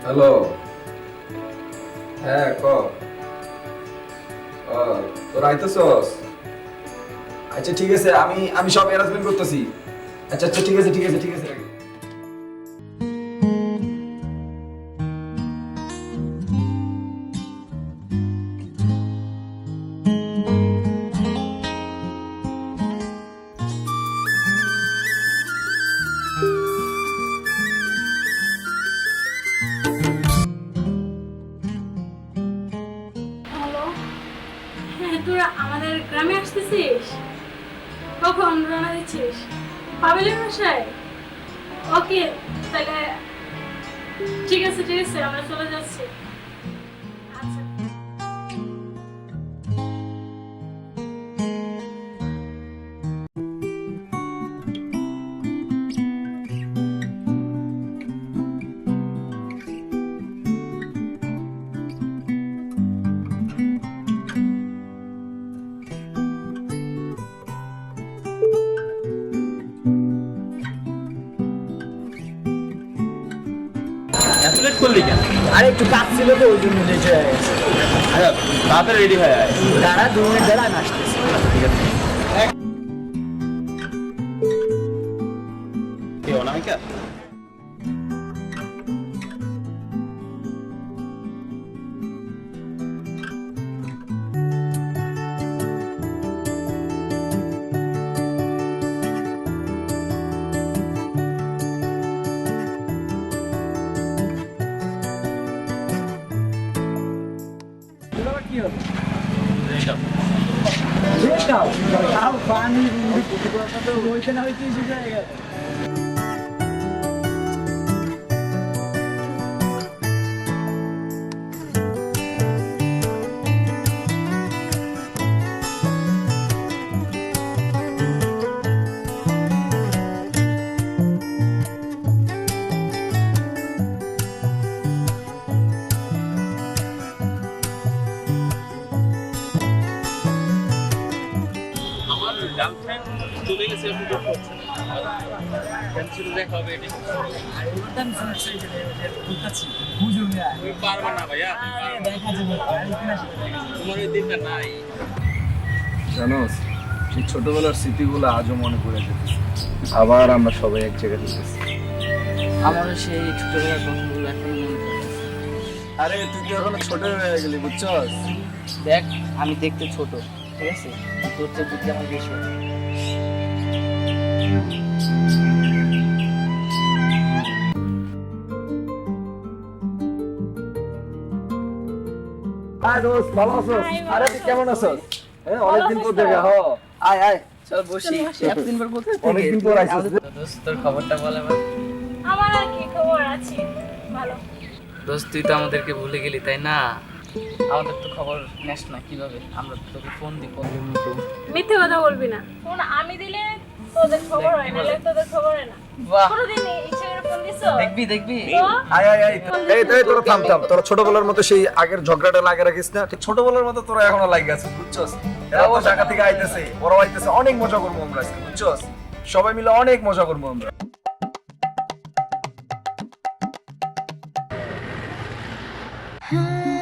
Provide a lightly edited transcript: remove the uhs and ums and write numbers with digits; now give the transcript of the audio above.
Hello. হ্যাঁ ক। তোরা আইতেছস? আচ্ছা ঠিক আছে, আমি আমি সব অ্যারেঞ্জমেন্ট করতেছি। আচ্ছা আচ্ছা ঠিক আছে ঠিক আছে ঠিক আছে। হ্যালো। হ্যাঁ, তোরা আমাদের গ্রামে আসতেছিস? কখন রওনা দিচ্ছিস? পাবেলের বাসায়? ওকে, তাহলে ঠিক আছে ঠিক আছে, আমরা চলে যাচ্ছি। আচ্ছা। এত লেট করলি কেন? আরে একটু কাজ ছিল তো ওই জন্য লেট হয়ে গেছে। আচ্ছা তাড়াতাড়ি রেডি হয়ে আয়। দাঁড়া 2 মিনিট দাঁড়া, আমি আসতেছি। ঠিক আছে। কি অনামিকা? কি হলো? এইসব। খাও খাও, পানি হইতে না হইতে শুরু হয়ে গেল। আমার গার্লফ্রেন্ড চলে গেছে, এখন দেখা হচ্ছে না। ক্যান্সেল দেখা হবে এটা। আর ওটা আমি শুনছি যে বুঝতাছি বুঝুন না। তুমি পারবে না ভাইয়া, তুমি পারবে না। দেখা যাবে, আর এখানে আসলে দেখা যাবে। তোমার ওই দিনটা নাই। জানোস, সেই ছোটবেলার স্মৃতিগুলো আজও মনে পড়ে যেতেছে। আবার আমরা সবাই এক জায়গায় যেতেছি। আমারও সেই ছোটবেলার কথাগুলো এখন মনে পড়ে। আরে তুই তো এখনো ছোট হয়ে গেলি, বুঝছস? দেখ, আমি দেখতে ছোট, ঠিক আছে, তোর তো বুদ্ধি আমার বেশি। হাই দোস্ত, ভালো আছোস? আরে তুই কেমন আছোস? হ্যাঁ, অনেকদিন পর দেখা। হ, আয় আয়। চল বসি। এতদিন পর কোথায় থেকে? অনেকদিন পর আইছিস। দোস্ত, তোর খবরটা বল আমার। আমার আর কি খবর আছে? ভালো। দোস্ত, তুই তো আমাদেরকে ভুলে গেলি, তাই না? আমাদের তো খবর নেস না, কিভাবে? আমরা তো তোকে ফোন দিব। মিথ্যে কথা বলবি না। ফোন আমি দিলে তোদের খবর হয়, নাহলে তোদের খবর হয় না। বাহ, কোনোদিন ইচ্ছে করে ফোন দিছো? দেখবি দেখবি। তো? আয় আয় আয়। এই তোরা থাম থাম। তোরা ছোটবেলার মতো সেই আগের ঝগড়াটা লাগে রাখিস না। ঠিক ছোটবেলার মতো তোরা এখনো লাগে আছিস, বুঝছস? এরা তো ঢাকা থেকে আইতেছে, ওরাও আইতেছে, অনেক মজা করবো আমরা আজকে, বুঝছস? সবাই মিলে অনেক মজা করবো আমরা। হ্যাঁ